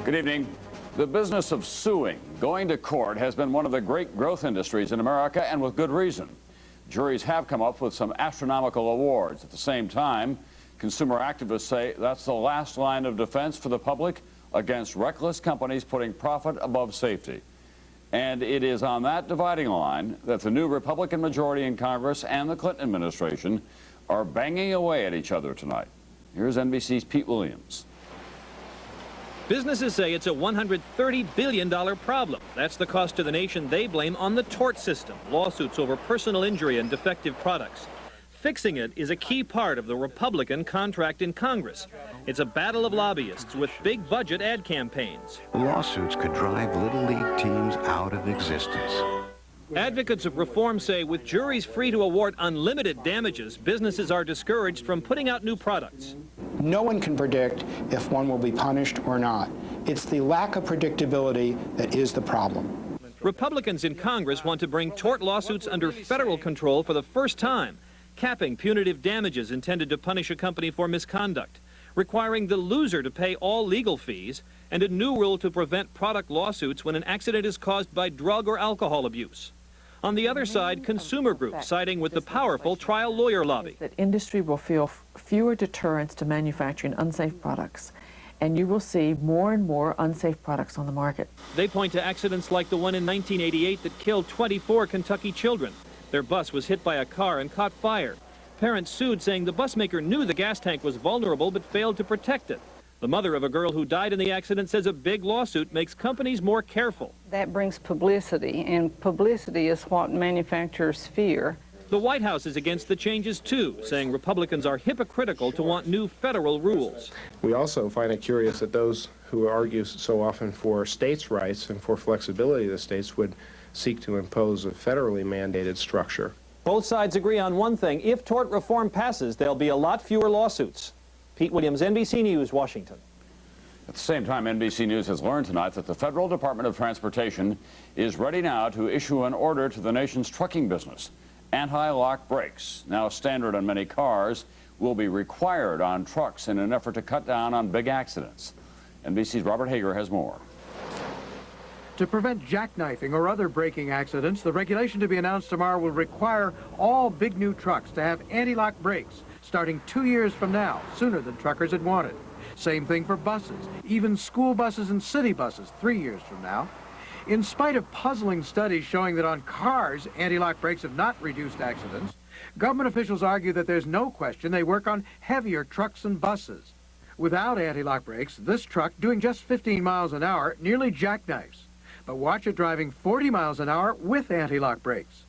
Good evening. The business of suing, going to court, has been one of the great growth industries in America, and with good reason. Juries have come up with some astronomical awards. At the same time, consumer activists say that's the last line of defense for the public against reckless companies putting profit above safety. And it is on that dividing line that the new Republican majority in Congress and the Clinton administration are banging away at each other tonight. Here's NBC's Pete Williams. Businesses say it's a $130 billion problem. That's the cost to the nation they blame on the tort system, lawsuits over personal injury and defective products. Fixing it is a key part of the Republican contract in Congress. It's a battle of lobbyists with big budget ad campaigns. The lawsuits could drive Little League teams out of existence. Advocates of reform say with juries free to award unlimited damages, businesses are discouraged from putting out new products. No one can predict if one will be punished or not. It's the lack of predictability that is the problem. Republicans in Congress want to bring tort lawsuits under federal control for the first time, capping punitive damages intended to punish a company for misconduct, requiring the loser to pay all legal fees, and a new rule to prevent product lawsuits when an accident is caused by drug or alcohol abuse. On the other side, consumer groups siding with the powerful trial lawyer lobby. That industry will feel fewer deterrents to manufacturing unsafe products, and you will see more and more unsafe products on the market. They point to accidents like the one in 1988 that killed 24 Kentucky children. Their bus was hit by a car and caught fire. Parents sued, saying the bus maker knew the gas tank was vulnerable but failed to protect it. The mother of a girl who died in the accident says a big lawsuit makes companies more careful. That brings publicity, and publicity is what manufacturers fear. The White House is against the changes too, saying Republicans are hypocritical to want new federal rules. We also find it curious that those who argue so often for states' rights and for flexibility of the states would seek to impose a federally mandated structure. Both sides agree on one thing. If tort reform passes, there'll be a lot fewer lawsuits. Pete Williams, NBC News, Washington. At the same time, NBC News has learned tonight that the Federal Department of Transportation is ready now to issue an order to the nation's trucking business. Anti-lock brakes, now standard on many cars, will be required on trucks in an effort to cut down on big accidents. NBC's Robert Hager has more. To prevent jackknifing or other braking accidents, the regulation to be announced tomorrow will require all big new trucks to have anti-lock brakes starting 2 years from now, sooner than truckers had wanted. Same thing for buses, even school buses and city buses 3 years from now. In spite of puzzling studies showing that on cars, anti-lock brakes have not reduced accidents, government officials argue that there's no question they work on heavier trucks and buses. Without anti-lock brakes, this truck, doing just 15 miles an hour, nearly jackknifes. But watch it driving 40 miles an hour with anti-lock brakes.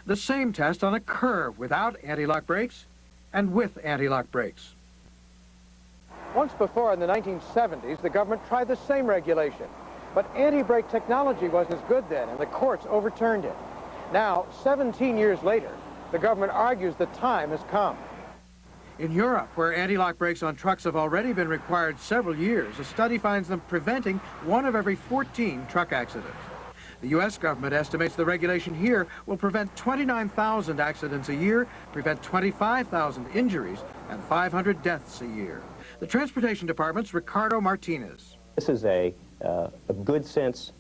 The same test on a curve without anti-lock brakes and with anti-lock brakes. Once before in the 1970s, the government tried the same regulation. But anti-brake technology wasn't as good then, and the courts overturned it. Now, 17 years later, the government argues the time has come. In Europe, where anti-lock brakes on trucks have already been required several years, a study finds them preventing 1 of every 14 truck accidents. The U.S. government estimates the regulation here will prevent 29,000 accidents a year, prevent 25,000 injuries, and 500 deaths a year. The Transportation Department's Ricardo Martinez. This is a good sense,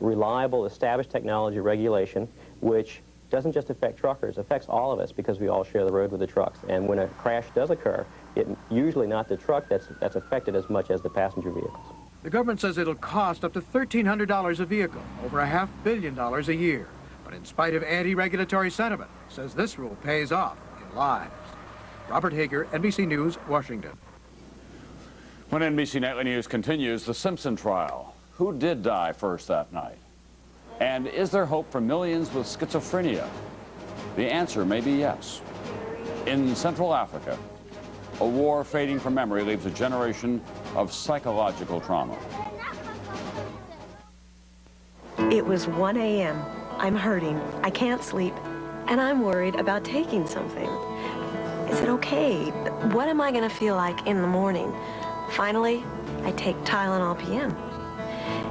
reliable, established technology regulation which doesn't just affect truckers, it affects all of us because we all share the road with the trucks. And when a crash does occur, it's usually not the truck that's affected as much as the passenger vehicles. The government says it'll cost up to $1,300 a vehicle, over $500 million a year. But in spite of anti-regulatory sentiment, says this rule pays off in lives. Robert Hager, NBC News, Washington. When NBC Nightly News continues, the Simpson trial. Who did die first that night? And is there hope for millions with schizophrenia? The answer may be yes. In Central Africa, a war fading from memory leaves a generation of psychological trauma. It was 1 a.m. I'm hurting, I can't sleep, and I'm worried about taking something. Is it okay? What am I going to feel like in the morning? Finally, I take Tylenol PM.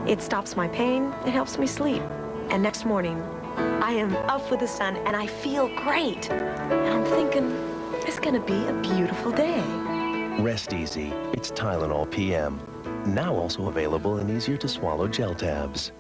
It stops my pain, it helps me sleep. And next morning, I am up with the sun and I feel great. And I'm thinking, it's gonna be a beautiful day. Rest easy. It's Tylenol PM. now also available in easier-to-swallow gel tabs.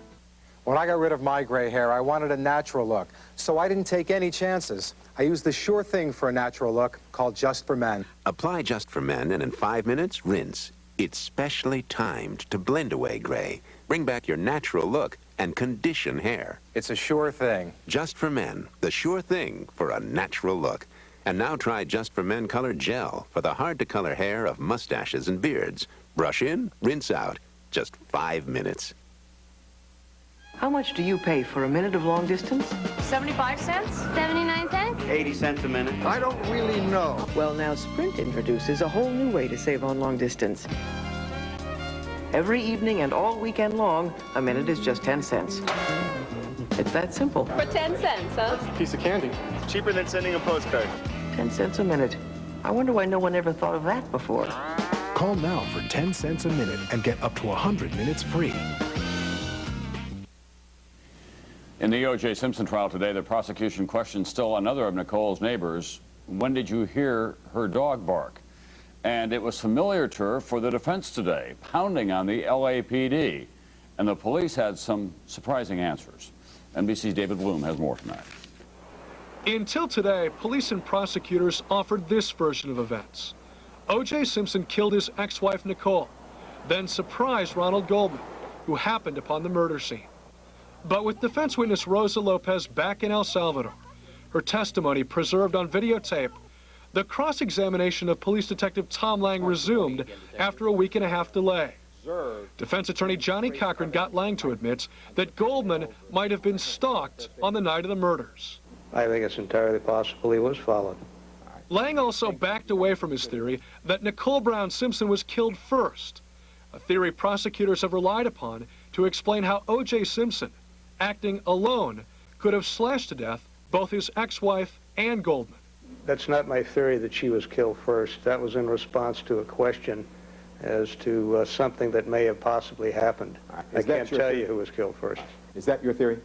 When I got rid of my gray hair, I wanted a natural look, so I didn't take any chances. I used the sure thing for a natural look called Just for Men. Apply Just for Men, and in 5 minutes, rinse. It's specially timed to blend away gray, bring back your natural look, and condition hair. It's a sure thing. Just for Men, the sure thing for a natural look. And now try Just for Men Color Gel for the hard-to-color hair of mustaches and beards. Brush in, rinse out. Just 5 minutes. How much do you pay for a minute of long distance? 75 cents? 79 cents? 80 cents a minute. I don't really know. Well, now Sprint introduces a whole new way to save on long distance. Every evening and all weekend long, a minute is just 10 cents. It's that simple. For 10 cents, huh? Piece of candy. Cheaper than sending a postcard. 10 cents a minute. I wonder why no one ever thought of that before. Call now for 10 cents a minute and get up to 100 minutes free. In the O.J. Simpson trial today, the prosecution questioned still another of Nicole's neighbors. When did you hear her dog bark? And it was familiar to her for the defense today, pounding on the LAPD. And the police had some surprising answers. NBC's David Bloom has more tonight. Until today, police and prosecutors offered this version of events. O.J. Simpson killed his ex-wife Nicole, then surprised Ronald Goldman, who happened upon the murder scene. But with defense witness Rosa Lopez back in El Salvador, her testimony preserved on videotape, the cross-examination of police detective Tom Lang resumed after a week-and-a-half delay. Defense attorney Johnny Cochran got Lang to admit that Goldman might have been stalked on the night of the murders. I think it's entirely possible he was followed. Lang also backed away from his theory that Nicole Brown Simpson was killed first, a theory prosecutors have relied upon to explain how O.J. Simpson, acting alone, could have slashed to death both his ex-wife and Goldman. That's not my theory that she was killed first. That was in response to a question as to something that may have possibly happened. I can't tell you who was killed first. Is that your theory?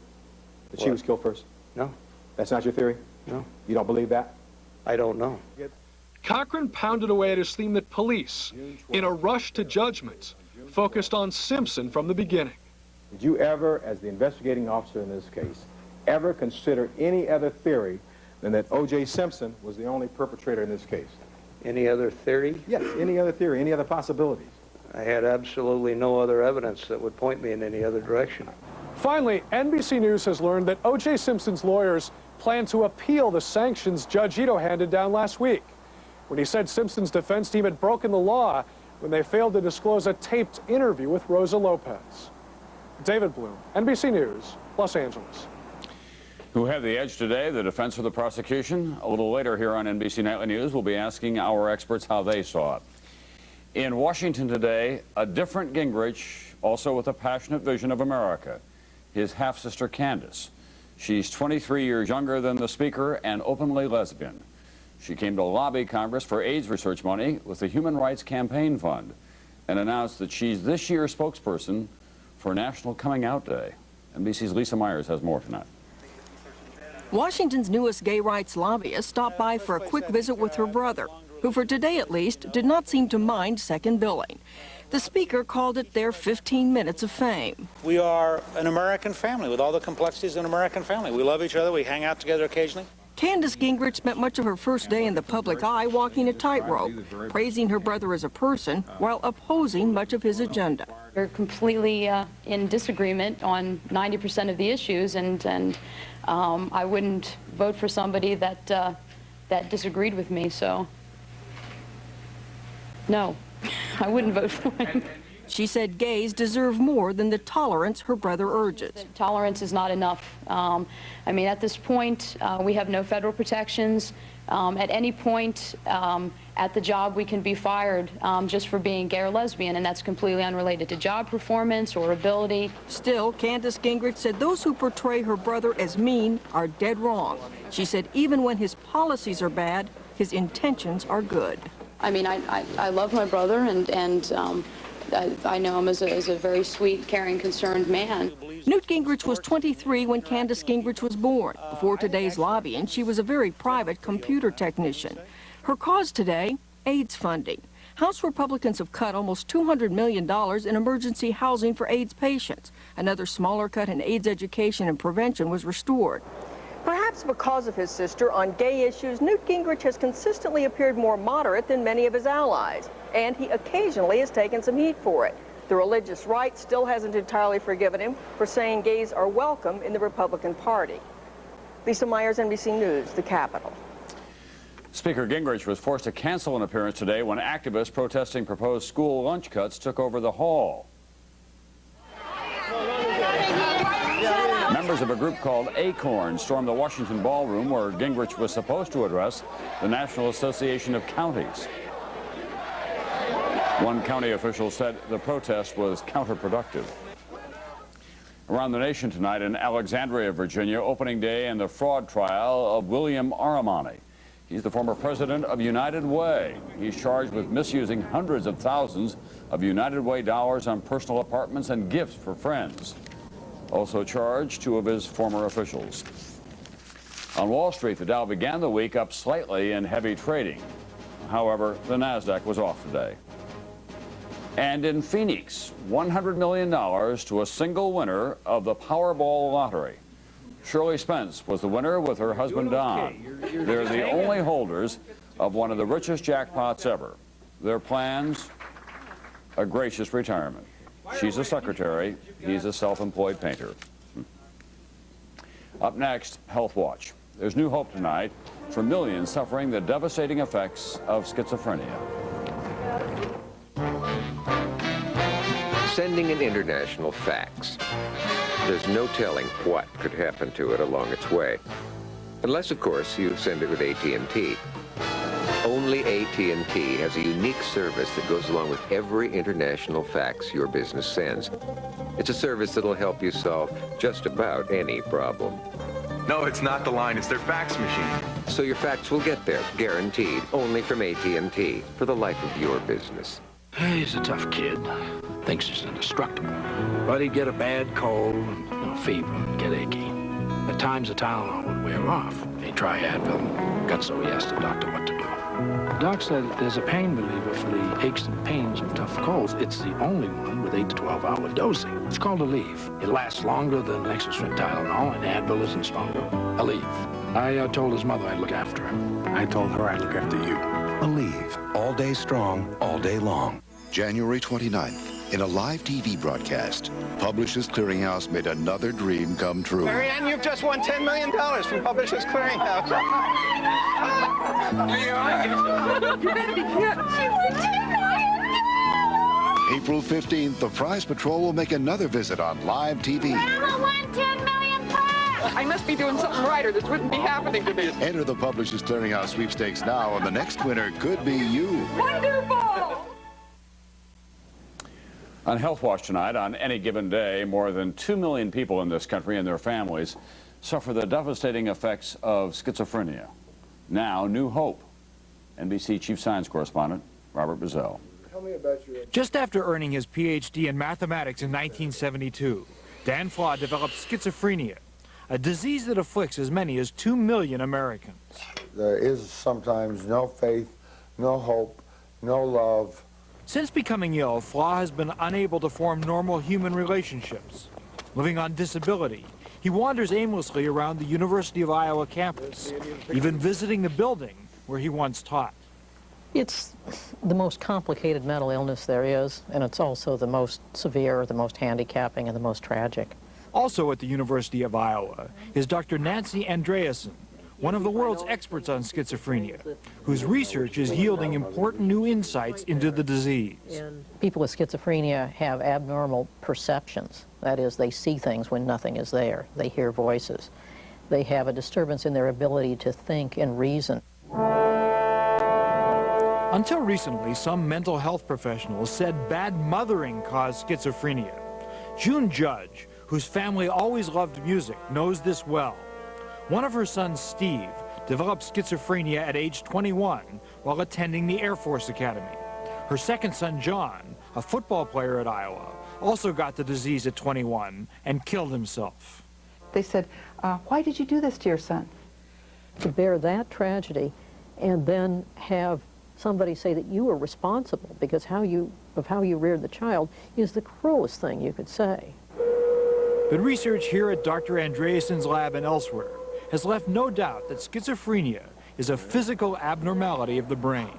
That she was killed first? No. That's not your theory? No. You don't believe that? I don't know. Cochran pounded away at his theme that police, in a rush to judgment, focused on Simpson from the beginning. Did you ever, as the investigating officer in this case, ever consider any other theory than that O.J. Simpson was the only perpetrator in this case? Any other theory? Yes, any other theory, any other possibilities. I had absolutely no other evidence that would point me in any other direction. Finally, NBC News has learned that O.J. Simpson's lawyers plan to appeal the sanctions Judge Ito handed down last week, when he said Simpson's defense team had broken the law when they failed to disclose a taped interview with Rosa Lopez. David Bloom, NBC News, Los Angeles. Who have the edge today, the defense or the prosecution? A little later here on NBC Nightly News, we'll be asking our experts how they saw it. In Washington today, a different Gingrich, also with a passionate vision of America, his half-sister Candace. She's 23 years younger than the speaker and openly lesbian. She came to lobby Congress for AIDS research money with the Human Rights Campaign Fund and announced that she's this year's spokesperson for National Coming Out Day. NBC's Lisa Myers has more tonight. Washington's newest gay rights lobbyist stopped by for a quick visit with her brother, who for today at least did not seem to mind second billing. The speaker called it their 15 minutes of fame. We are an American family with all the complexities of an American family. We love each other, we hang out together occasionally. Candace Gingrich spent much of her first day in the public eye walking a tightrope, praising her brother as a person while opposing much of his agenda. We're completely in disagreement on 90% of the issues, and I wouldn't vote for somebody that that disagreed with me, so no, I wouldn't vote for him. She said gays deserve more than the tolerance her brother urges. Tolerance is not enough. I mean, at this point, we have no federal protections. At any point at the job, we can be fired just for being gay or lesbian, and that's completely unrelated to job performance or ability. Still, Candace Gingrich said those who portray her brother as mean are dead wrong. She said even when his policies are bad, his intentions are good. I mean, I love my brother, and I know him as a very sweet, caring, concerned man. Newt Gingrich was 23 when Candace Gingrich was born. Before today's lobbying, she was a very private computer technician. Her cause today, AIDS funding. House Republicans have cut almost $200 million in emergency housing for AIDS patients. Another smaller cut in AIDS education and prevention was restored. Perhaps because of his sister on gay issues, Newt Gingrich has consistently appeared more moderate than many of his allies, and he occasionally has taken some heat for it. The religious right still hasn't entirely forgiven him for saying gays are welcome in the Republican Party. Lisa Myers, NBC News, the Capitol. Speaker Gingrich was forced to cancel an appearance today when activists protesting proposed school lunch cuts took over the hall. Members of a group called Acorn stormed the Washington ballroom where Gingrich was supposed to address the National Association of Counties. One county official said the protest was counterproductive. Around the nation tonight in Alexandria, Virginia, opening day in the fraud trial of William Armani. He's the former president of United Way. He's charged with misusing hundreds of thousands of United Way dollars on personal apartments and gifts for friends. Also charged two of his former officials. On Wall Street, the Dow began the week up slightly in heavy trading. However, the Nasdaq was off today. And in Phoenix, $100 million to a single winner of the Powerball lottery. Shirley Spence was the winner with her husband Don. They're the only holders of one of the richest jackpots ever. Their plans, a gracious retirement. She's a secretary, he's a self-employed painter. Up next, Health Watch. There's new hope tonight for millions suffering the devastating effects of schizophrenia. Sending an international fax. There's no telling what could happen to it along its way. Unless, of course, you send it with AT&T. Only AT&T has a unique service that goes along with every international fax your business sends. It's a service that'll help you solve just about any problem. No, it's not the line, it's their fax machine. So your fax will get there, guaranteed, only from AT&T, for the life of your business. He's a tough kid. Thinks he's indestructible. But he'd get a bad cold, fever, and get achy. At times the Tylenol would wear off. He'd try Advil. Got so he asked the doctor what to do. The doc said that there's a pain reliever for the aches and pains of tough colds. It's the only one with 8 to 12 hour dosing. It's called Aleve. It lasts longer than extra strength Tylenol, and Advil isn't stronger. Aleve. I told his mother I'd look after him. I told her I'd look after you. Aleve. All day strong, all day long. January 29th. In a live TV broadcast, Publishers Clearinghouse made another dream come true. Marianne, you've just won $10 million from Publishers Clearinghouse. You better be kidding. She won $10 million. April 15th, the Prize Patrol will make another visit on live TV. Grandma won $10 million bucks. I must be doing something right or this wouldn't be happening to me. Enter the Publishers Clearinghouse sweepstakes now, and the next winner could be you. Wonderful! On Health Watch tonight, on any given day, more than 2 million people in this country and their families suffer the devastating effects of schizophrenia. Now, new hope. NBC Chief Science Correspondent Robert Bazell. Just after earning his Ph.D. in mathematics in 1972, Dan Flaw developed schizophrenia, a disease that afflicts as many as 2 million Americans. There is sometimes no faith, no hope, no love. Since becoming ill, Flaw has been unable to form normal human relationships. Living on disability, he wanders aimlessly around the University of Iowa campus, even visiting the building where he once taught. It's the most complicated mental illness there is, and it's also the most severe, the most handicapping, and the most tragic. Also at the University of Iowa is Dr. Nancy Andreasen, one of the world's experts on schizophrenia, whose research is yielding important new insights into the disease. People with schizophrenia have abnormal perceptions. That is, they see things when nothing is there. They hear voices. They have a disturbance in their ability to think and reason. Until recently, some mental health professionals said bad mothering caused schizophrenia. June Judge, whose family always loved music, knows this well. One of her sons, Steve, developed schizophrenia at age 21 while attending the Air Force Academy. Her second son, John, a football player at Iowa, also got the disease at 21 and killed himself. They said, why did you do this to your son? To bear that tragedy and then have somebody say that you are responsible because how you reared the child is the cruelest thing you could say. But research here at Dr. Andreasen's lab and elsewhere has left no doubt that schizophrenia is a physical abnormality of the brain.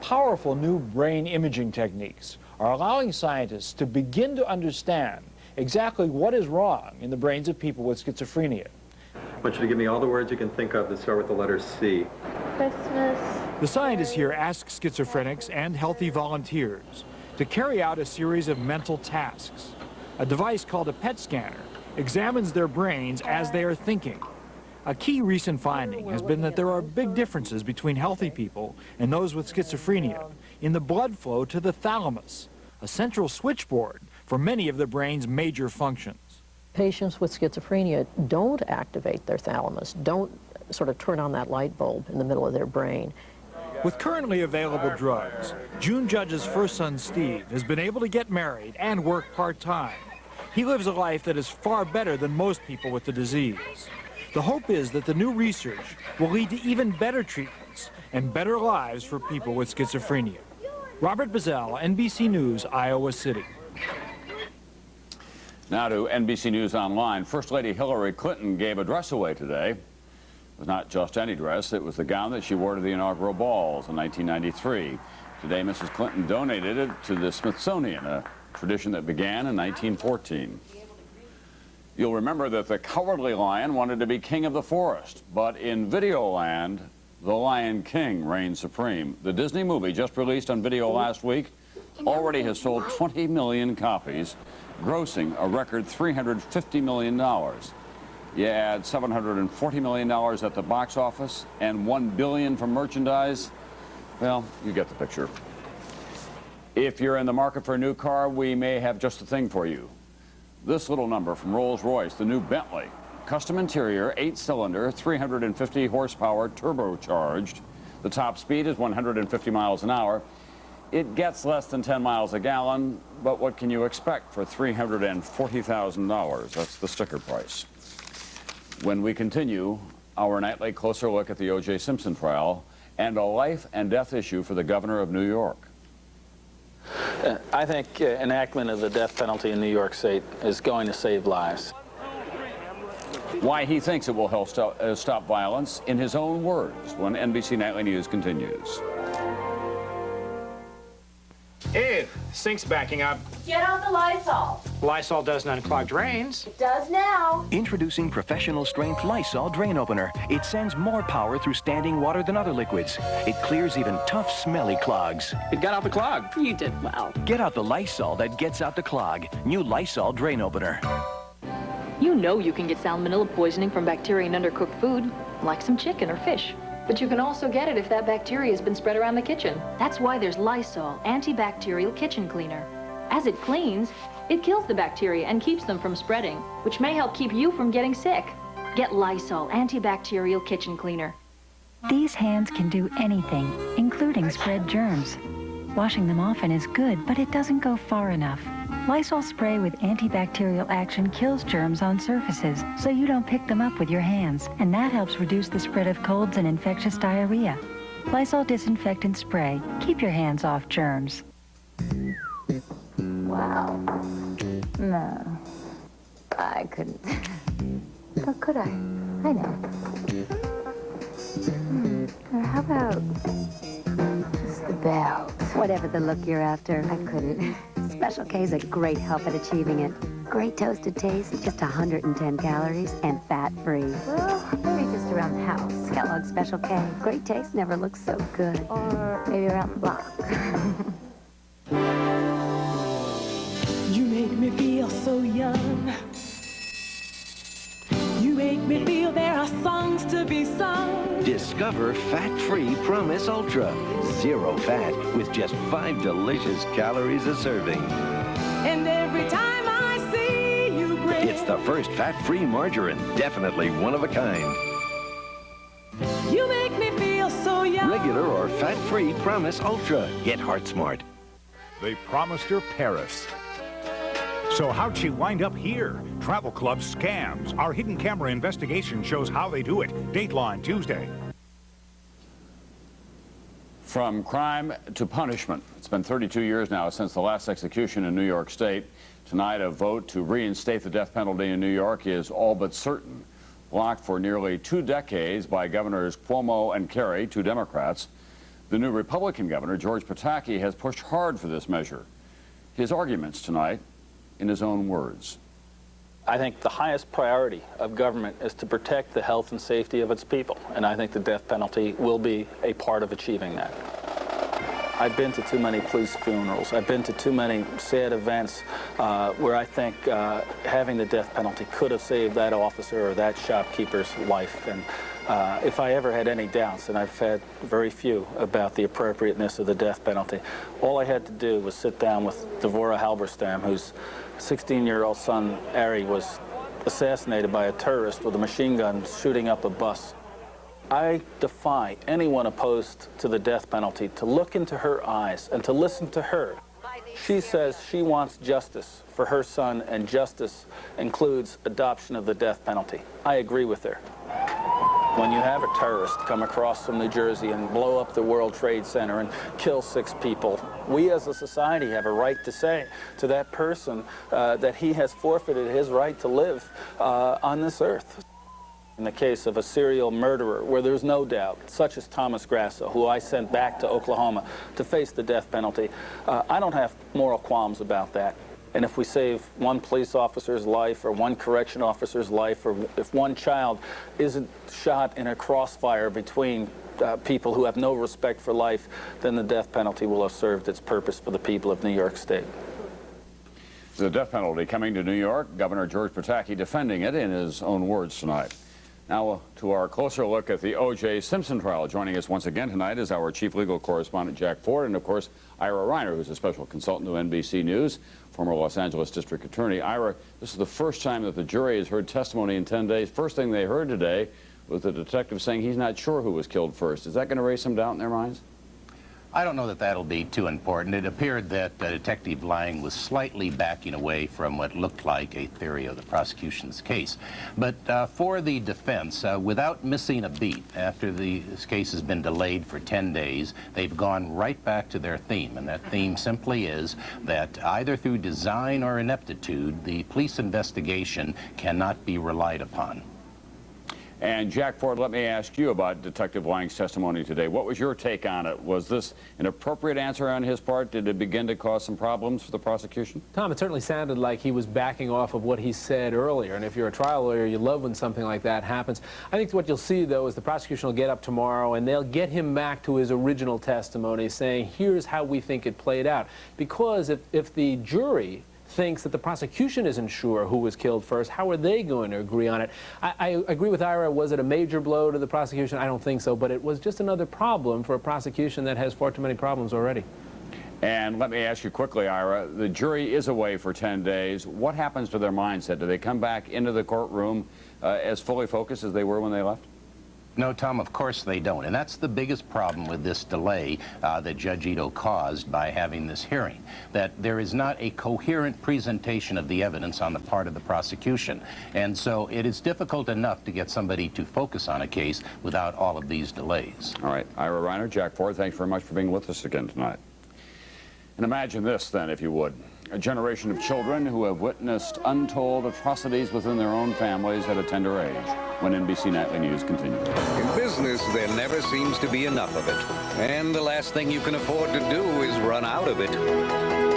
Powerful new brain imaging techniques are allowing scientists to begin to understand exactly what is wrong in the brains of people with schizophrenia. I want you to give me all the words you can think of that start with the letter C. Christmas. The scientists here ask schizophrenics and healthy volunteers to carry out a series of mental tasks. A device called a PET scanner examines their brains as they are thinking. A key recent finding has been that there are big differences between healthy people and those with schizophrenia in the blood flow to the thalamus, a central switchboard for many of the brain's major functions. Patients with schizophrenia don't activate their thalamus, don't sort of turn on that light bulb in the middle of their brain. With currently available drugs, June Judge's first son, Steve, has been able to get married and work part-time. He lives a life that is far better than most people with the disease. The hope is that the new research will lead to even better treatments and better lives for people with schizophrenia. Robert Bazell, NBC News, Iowa City. Now to NBC News Online. First Lady Hillary Clinton gave a dress away today. It was not just any dress, it was the gown that she wore to the inaugural balls in 1993. Today, Mrs. Clinton donated it to the Smithsonian, a tradition that began in 1914. You'll remember that the Cowardly Lion wanted to be king of the forest, but in Videoland, the Lion King reigns supreme. The Disney movie, just released on video last week, already has sold 20 million copies, grossing a record $350 million. You add $740 million at the box office and $1 billion from merchandise, well, you get the picture. If you're in the market for a new car, we may have just the thing for you. This little number from Rolls-Royce, the new Bentley. Custom interior, 8-cylinder, 350 horsepower, turbocharged. The top speed is 150 miles an hour. It gets less than 10 miles a gallon, but what can you expect for $340,000? That's the sticker price. When we continue our nightly closer look at the O.J. Simpson trial and a life and death issue for the governor of New York. I think enactment of the death penalty in New York State is going to save lives. Why he thinks it will help stop violence in his own words when NBC Nightly News continues. Eve, sink's backing up. Get out the Lysol. Lysol doesn't unclog drains. It does now. Introducing professional-strength Lysol Drain Opener. It sends more power through standing water than other liquids. It clears even tough, smelly clogs. It got out the clog. You did well. Get out the Lysol that gets out the clog. New Lysol Drain Opener. You know you can get salmonella poisoning from bacteria in undercooked food, like some chicken or fish. But you can also get it if that bacteria has been spread around the kitchen. That's why there's Lysol antibacterial kitchen cleaner. As it cleans, it kills the bacteria and keeps them from spreading, which may help keep you from getting sick. Get Lysol antibacterial kitchen cleaner. These hands can do anything, including spread germs. Washing them often is good, but it doesn't go far enough. Lysol spray with antibacterial action kills germs on surfaces, so you don't pick them up with your hands, and that helps reduce the spread of colds and infectious diarrhea. Lysol disinfectant spray. Keep your hands off germs. Wow. No. I couldn't. Or could I? I know. Or how about just the belt? Whatever the look you're after, I couldn't. Special K is a great help at achieving it. Great toasted taste, just 110 calories, and fat-free. Well, maybe just around the house. Kellogg's Special K. Great taste never looks so good. Or maybe around the block. You make me feel so young. You make me feel there are songs to be sung. Discover fat-free Promise Ultra. 0 fat with just 5 delicious calories a serving. And every time I see you grin, It's the first fat-free margarine. Definitely one of a kind. you make me feel so young. Regular or fat-free Promise Ultra. Get heart smart. They promised her Paris. So how'd she wind up here? Travel Club scams. Our hidden camera investigation shows how they do it. Dateline Tuesday. From crime to punishment. It's been 32 years now since the last execution in New York State. Tonight, a vote to reinstate the death penalty in New York is all but certain. Blocked for nearly 2 decades by Governors Cuomo and Kerry, 2 Democrats, the new Republican governor, George Pataki, has pushed hard for this measure. His arguments tonight in his own words. I think the highest priority of government is to protect the health and safety of its people, and I think the death penalty will be a part of achieving that. I've been to too many police funerals. I've been to too many sad events where I think having the death penalty could have saved that officer or that shopkeeper's life. And if I ever had any doubts, and I've had very few, about the appropriateness of the death penalty, all I had to do was sit down with Devorah Halberstam, whose 16-year-old son, Ari, was assassinated by a terrorist with a machine gun shooting up a bus. I defy anyone opposed to the death penalty to look into her eyes and to listen to her. She says she wants justice for her son, and justice includes adoption of the death penalty. I agree with her. When you have a terrorist come across from New Jersey and blow up the World Trade Center and kill 6 people, we as a society have a right to say to that person that he has forfeited his right to live on this earth. In the case of a serial murderer, where there's no doubt, such as Thomas Grasso, who I sent back to Oklahoma to face the death penalty, I don't have moral qualms about that. And if we save 1 police officer's life or 1 correction officer's life, or if 1 child isn't shot in a crossfire between people who have no respect for life, then the death penalty will have served its purpose for the people of New York State. The death penalty coming to New York, Governor George Pataki defending it in his own words tonight. Now to our closer look at the O.J. Simpson trial. Joining us once again tonight is our chief legal correspondent, Jack Ford, and of course, Ira Reiner, who's a special consultant to NBC News, former Los Angeles District Attorney. Ira, this is the first time that the jury has heard testimony in 10 days. First thing they heard today was the detective saying he's not sure who was killed first. Is that going to raise some doubt in their minds? I don't know that that'll be too important. It appeared that Detective Lang was slightly backing away from what looked like a theory of the prosecution's case. But for the defense, without missing a beat, after this case has been delayed for 10 days, they've gone right back to their theme. And that theme simply is that either through design or ineptitude, the police investigation cannot be relied upon. And Jack Ford, let me ask you about Detective Lang's testimony today. What was your take on it? Was this an appropriate answer on his part? Did it begin to cause some problems for the prosecution? Tom, it certainly sounded like he was backing off of what he said earlier. And if you're a trial lawyer, you love when something like that happens. I think what you'll see, though, is the prosecution will get up tomorrow and they'll get him back to his original testimony, saying, here's how we think it played out. Because if the jury thinks that the prosecution isn't sure who was killed first, how are they going to agree on it? I agree with Ira. Was it a major blow to the prosecution? I don't think so, but it was just another problem for a prosecution that has far too many problems already. And let me ask you quickly, Ira, the jury is away for 10 days. What happens to their mindset? Do they come back into the courtroom as fully focused as they were when they left? No, Tom, of course they don't. And that's the biggest problem with this delay that Judge Ito caused by having this hearing, that there is not a coherent presentation of the evidence on the part of the prosecution. And so it is difficult enough to get somebody to focus on a case without all of these delays. All right. Ira Reiner, Jack Ford, thanks very much for being with us again tonight. And imagine this, then, if you would. A generation of children who have witnessed untold atrocities within their own families at a tender age. When NBC Nightly News continues. In business, there never seems to be enough of it. And the last thing you can afford to do is run out of it.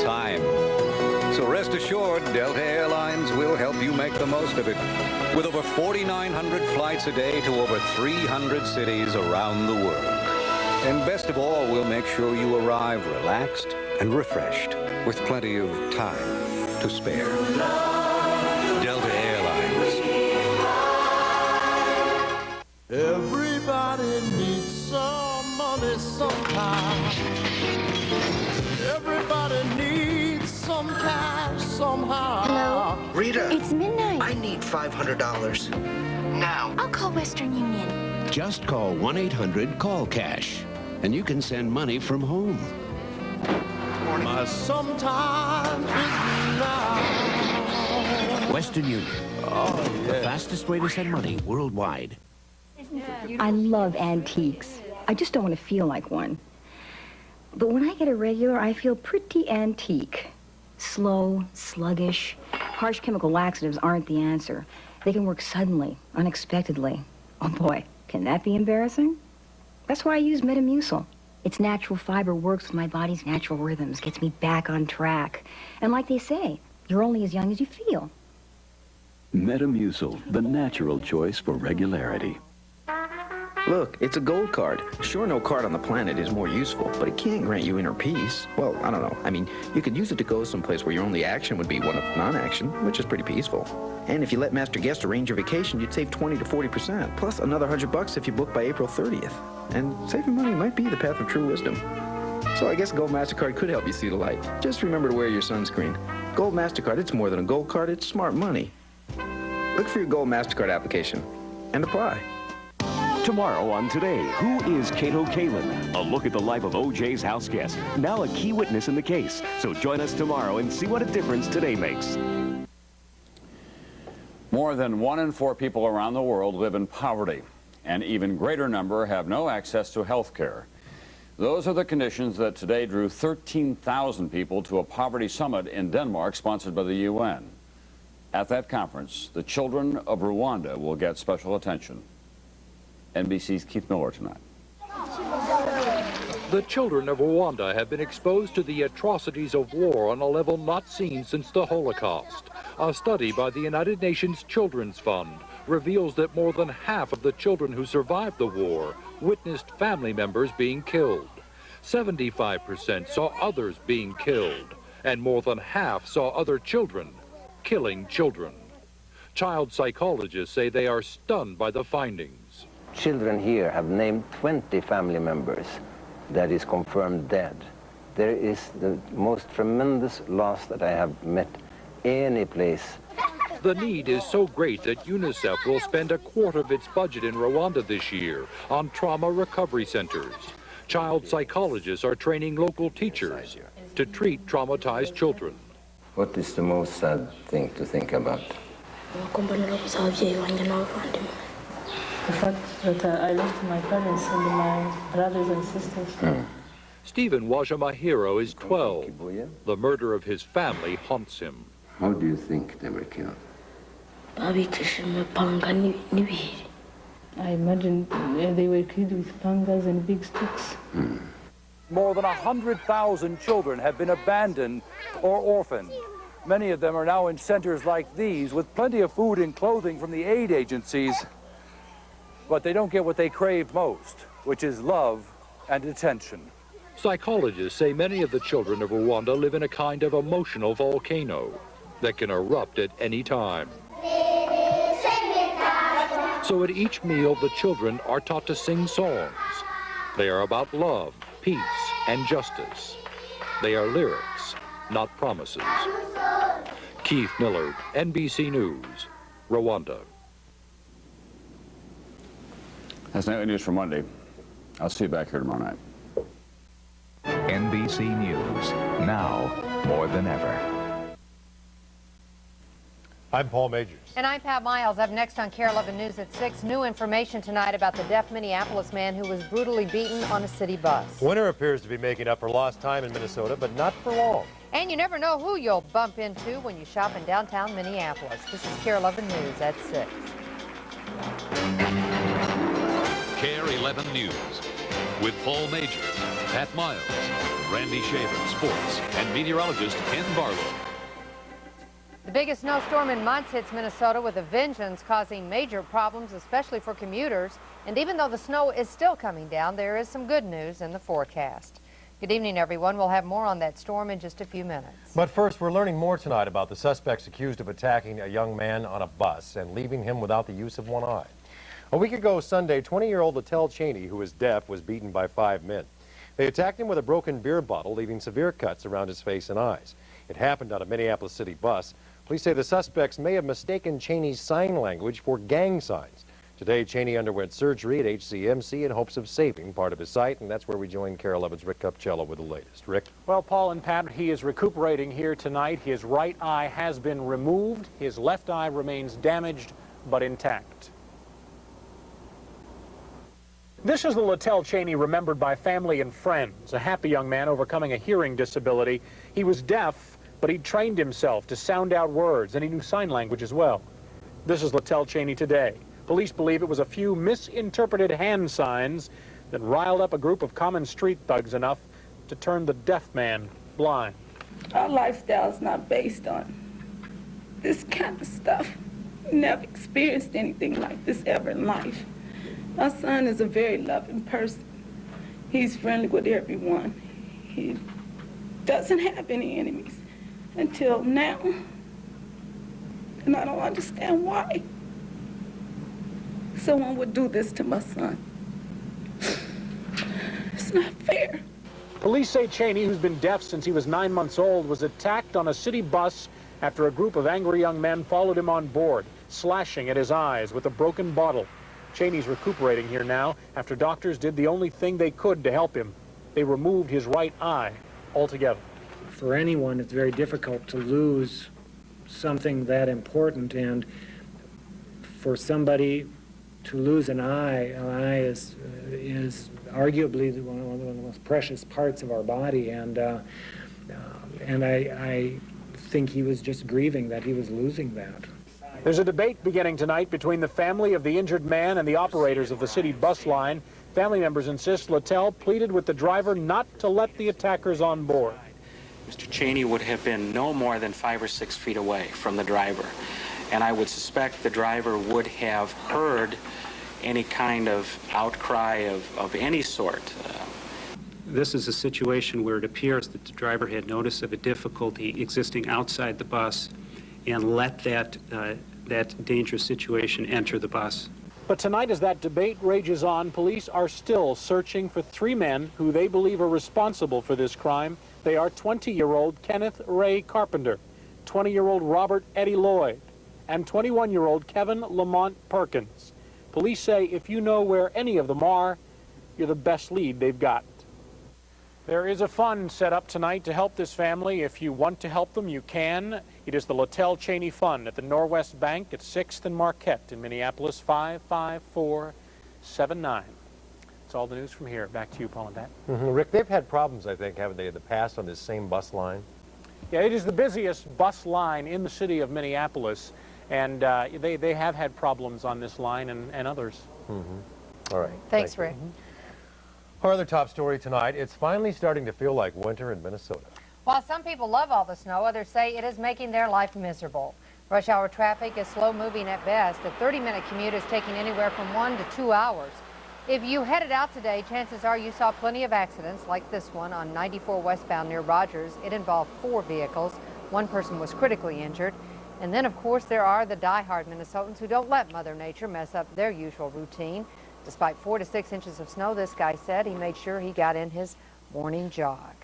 Time. So rest assured, Delta Airlines will help you make the most of it. With over 4,900 flights a day to over 300 cities around the world. And best of all, we'll make sure you arrive relaxed and refreshed with plenty of time to spare. Delta Airlines. Everybody needs some money sometime. Everybody needs some cash somehow. Hello? Rita. It's midnight. I need $500. Now. I'll call Western Union. Just call 1-800-CALL-CASH, and you can send money from home. Sometimes it's now. Western Union. Oh, yeah. The fastest way to send money worldwide. I love antiques. I just don't want to feel like one. But when I get a regular, I feel pretty antique. Slow, sluggish. Harsh chemical laxatives aren't the answer. They can work suddenly, unexpectedly. Oh boy, can that be embarrassing? That's why I use Metamucil. Its natural fiber works with my body's natural rhythms, gets me back on track. And like they say, you're only as young as you feel. Metamucil, the natural choice for regularity. Look, it's a gold card. Sure, no card on the planet is more useful, but it can't grant you inner peace. Well, I don't know. I mean, you could use it to go someplace where your only action would be one of non-action, which is pretty peaceful. And if you let Master Guest arrange your vacation, you'd save 20 to 40%, plus another $100 if you book by April 30th. And saving money might be the path of true wisdom. So I guess Gold MasterCard could help you see the light. Just remember to wear your sunscreen. Gold MasterCard, it's more than a gold card, it's smart money. Look for your Gold MasterCard application and apply. Tomorrow on Today, who is Cato Kalin? A look at the life of O.J.'s house guest, now a key witness in the case. So join us tomorrow and see what a difference today makes. More than 1 in 4 people around the world live in poverty. An even greater number have no access to health care. Those are the conditions that today drew 13,000 people to a poverty summit in Denmark sponsored by the UN. At that conference, the children of Rwanda will get special attention. NBC's Keith Miller tonight. The children of Rwanda have been exposed to the atrocities of war on a level not seen since the Holocaust. A study by the United Nations Children's Fund reveals that more than half of the children who survived the war witnessed family members being killed. 75% saw others being killed, and more than half saw other children killing children. Child psychologists say they are stunned by the findings. Children here have named 20 family members that is confirmed dead. There is the most tremendous loss that I have met any place. The need is so great that UNICEF will spend a quarter of its budget in Rwanda this year on trauma recovery centers. Child psychologists are training local teachers to treat traumatized children. What is the most sad thing to think about? The fact that I lost my parents and my brothers and sisters. Stephen Wajamahiro is 12. The murder of his family haunts him. How do you think they were killed? I imagine they were killed with pangas and big sticks. More than 100,000 children have been abandoned or orphaned. Many of them are now in centers like these with plenty of food and clothing from the aid agencies, but they don't get what they crave most, which is love and attention. Psychologists say many of the children of Rwanda live in a kind of emotional volcano that can erupt at any time. So at each meal, the children are taught to sing songs. They are about love, peace, and justice. They are lyrics, not promises. Keith Miller, NBC News, Rwanda. That's nightly news for Monday. I'll see you back here tomorrow night. NBC News, now more than ever. I'm Paul Majors. And I'm Pat Miles. Up next on KARE 11 News at 6, new information tonight about the deaf Minneapolis man who was brutally beaten on a city bus. Winter appears to be making up for lost time in Minnesota, but not for long. And you never know who you'll bump into when you shop in downtown Minneapolis. This is KARE 11 News at 6. KARE 11 News with Paul Majors, Pat Miles, Randy Shaver, sports, and meteorologist Ken Barlow. The biggest snowstorm in months hits Minnesota with a vengeance, causing major problems, especially for commuters. And even though the snow is still coming down, there is some good news in the forecast. Good evening, everyone. We'll have more on that storm in just a few minutes. But first, we're learning more tonight about the suspects accused of attacking a young man on a bus and leaving him without the use of one eye. A week ago Sunday, 20-year-old Littell Cheney, who is deaf, was beaten by 5 men. They attacked him with a broken beer bottle, leaving severe cuts around his face and eyes. It happened on a Minneapolis city bus. Police say the suspects may have mistaken Cheney's sign language for gang signs. Today, Cheney underwent surgery at HCMC in hopes of saving part of his sight, and that's where we join KARE 11's Rick Cupcello with the latest. Rick? Well, Paul and Pat, he is recuperating here tonight. His right eye has been removed. His left eye remains damaged but intact. This is the Littell Cheney remembered by family and friends, a happy young man overcoming a hearing disability. He was deaf, but he trained himself to sound out words, and he knew sign language as well. This is Littell Cheney today. Police believe it was a few misinterpreted hand signs that riled up a group of common street thugs enough to turn the deaf man blind. Our lifestyle is not based on this kind of stuff. Never experienced anything like this ever in life. My son is a very loving person. He's friendly with everyone. He doesn't have any enemies until now. And I don't understand why someone would do this to my son. It's not fair. Police say Cheney, who's been deaf since he was 9 months old, was attacked on a city bus after a group of angry young men followed him on board, slashing at his eyes with a broken bottle. Cheney's recuperating here now after doctors did the only thing they could to help him. They removed his right eye altogether. For anyone, it's very difficult to lose something that important, and for somebody to lose an eye is arguably one of the most precious parts of our body, and I think he was just grieving that he was losing that. There's a debate beginning tonight between the family of the injured man and the operators of the city bus line. Family members insist Littell pleaded with the driver not to let the attackers on board. Mr. Cheney would have been no more than 5 or 6 feet away from the driver, and I would suspect the driver would have heard any kind of outcry of any sort. This is a situation where it appears that the driver had notice of a difficulty existing outside the bus and let that dangerous situation enter the bus. But tonight, as that debate rages on, police are still searching for 3 men who they believe are responsible for this crime. They are 20-year-old Kenneth Ray Carpenter, 20-year-old Robert Eddie Lloyd, and 21-year-old Kevin Lamont Perkins. Police say if you know where any of them are, you're the best lead they've got. There is a fund set up tonight to help this family. If you want to help them, you can. It is the Littell Cheney Fund at the Norwest Bank at 6th and Marquette in Minneapolis, 55479. That's all the news from here. Back to you, Paul and Pat. Rick, they've had problems, I think, haven't they, in the past on this same bus line? Yeah, it is the busiest bus line in the city of Minneapolis, and they have had problems on this line and others. All right. Thanks, Rick. Our other top story tonight, it's finally starting to feel like winter in Minnesota. While some people love all the snow, others say it is making their life miserable. Rush hour traffic is slow moving at best. A 30-minute commute is taking anywhere from 1 to 2 hours. If you headed out today, chances are you saw plenty of accidents like this one on 94 westbound near Rogers. It involved 4 vehicles. 1 person was critically injured. And then, of course, there are the die-hard Minnesotans who don't let Mother Nature mess up their usual routine. Despite 4 to 6 inches of snow, this guy said he made sure he got in his morning jog.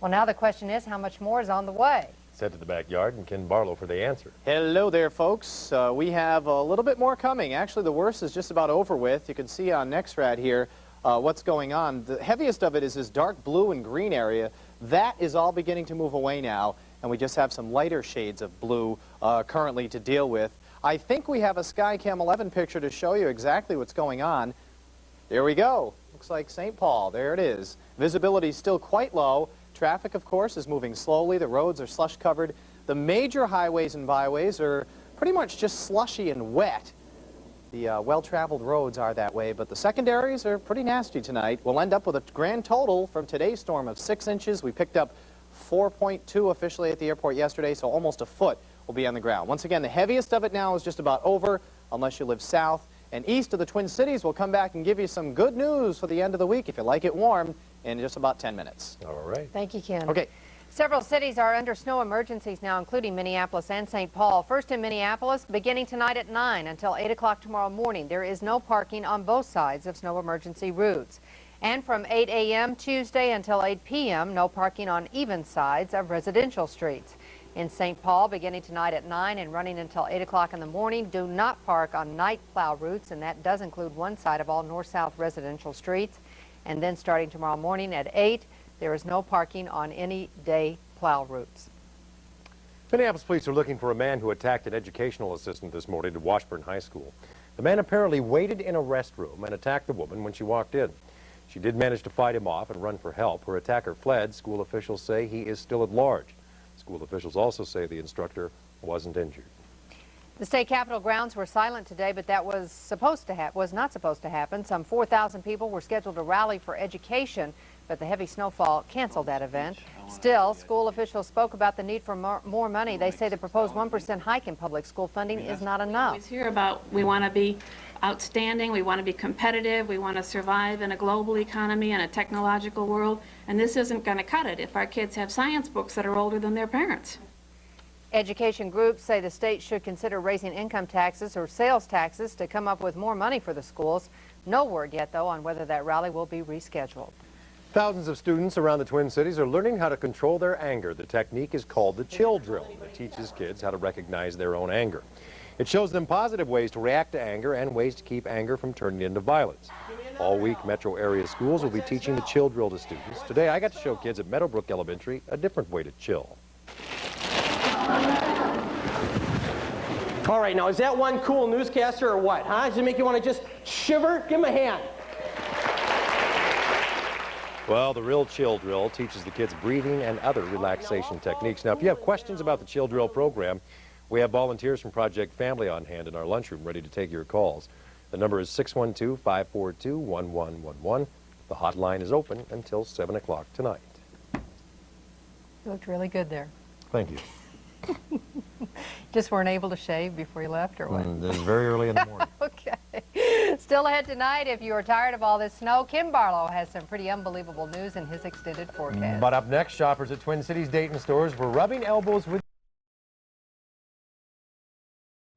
Well, now the question is, how much more is on the way? Head to the backyard, and Ken Barlow for the answer. Hello there, folks. We have a little bit more coming. Actually, the worst is just about over with. You can see on NextRad here what's going on. The heaviest of it is this dark blue and green area. That is all beginning to move away now, and we just have some lighter shades of blue currently to deal with. I think we have a Skycam 11 picture to show you exactly what's going on. There we go. Looks like St. Paul. There it is. Visibility is still quite low. Traffic, of course, is moving slowly. The roads are slush covered. The major highways and byways are pretty much just slushy and wet. The well-traveled roads are that way, but the secondaries are pretty nasty tonight. We'll end up with a grand total from today's storm of 6 inches. We picked up 4.2 officially at the airport yesterday, so almost a foot will be on the ground. Once again, the heaviest of it now is just about over, unless you live south and east of the Twin Cities. We'll come back and give you some good news for the end of the week if you like it warm in just about 10 minutes. All right. Thank you, Ken. Okay. Several cities are under snow emergencies now, including Minneapolis and St. Paul. First in Minneapolis, beginning tonight at 9 until 8 o'clock tomorrow morning. There is no parking on both sides of snow emergency routes. And from 8 a.m. Tuesday until 8 p.m., no parking on even sides of residential streets. In St. Paul, beginning tonight at 9 and running until 8 o'clock in the morning, do not park on night plow routes, and that does include one side of all north-south residential streets. And then starting tomorrow morning at 8, there is no parking on any day plow routes. Minneapolis police are looking for a man who attacked an educational assistant this morning at Washburn High School. The man apparently waited in a restroom and attacked the woman when she walked in. She did manage to fight him off and run for help. Her attacker fled. School officials say he is still at large. School officials also say the instructor wasn't injured. The state capitol grounds were silent today, but that was not supposed to happen. Some 4,000 people were scheduled to rally for education, but the heavy snowfall canceled that event. Still, school officials spoke about the need for more money. They say the proposed 1% hike in public school funding is not enough. We always hear about we want to be outstanding, we want to be competitive, we want to survive in a global economy and a technological world, and this isn't going to cut it if our kids have science books that are older than their parents. Education groups say the state should consider raising income taxes or sales taxes to come up with more money for the schools. No word yet, though, on whether that rally will be rescheduled. Thousands of students around the Twin Cities are learning how to control their anger. The technique is called the chill drill. It teaches kids how to recognize their own anger. It shows them positive ways to react to anger and ways to keep anger from turning into violence. All week, metro area schools will be teaching the chill drill to students. Today, I got to show kids at Meadowbrook Elementary a different way to chill. All right, now, is that one cool newscaster or what, huh? Does it make you want to just shiver? Give him a hand. Well, the real chill drill teaches the kids breathing and other relaxation techniques. Now, if you have questions about the chill drill program, we have volunteers from Project Family on hand in our lunchroom ready to take your calls. The number is 612-542-1111. The hotline is open until 7 o'clock tonight. You looked really good there. Thank you. Just weren't able to shave before you left, or what? This is very early in the morning. Okay. Still ahead tonight, if you are tired of all this snow, Kim Barlow has some pretty unbelievable news in his extended forecast. But up next, shoppers at Twin Cities Dayton stores were rubbing elbows with